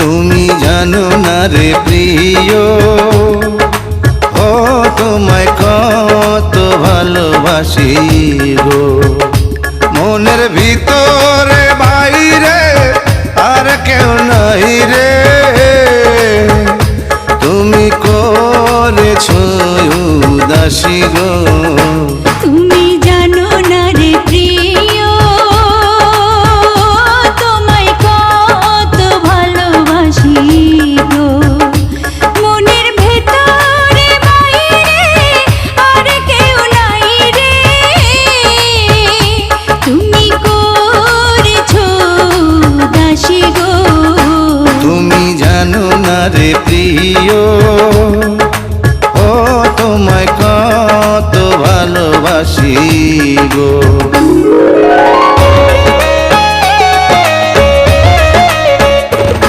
তুমি জানো না রে প্রিয়, ও তোমায় কত ভালোবাসি গো। মনের ভিতরে বাইরে আর কেউ নাই রে, তুমি করেছো উদাসী গো। তুমি জানো না রে প্রিয়, তোমায় কত ভালোবাসি গো। মনের ভেতরে বাইরে আর কেউ নাই রে, তুমি করেছো উদাসী গো। তুমি জানো না রে প্রিয়, ও তোমায় কত ভালোবাসি গো।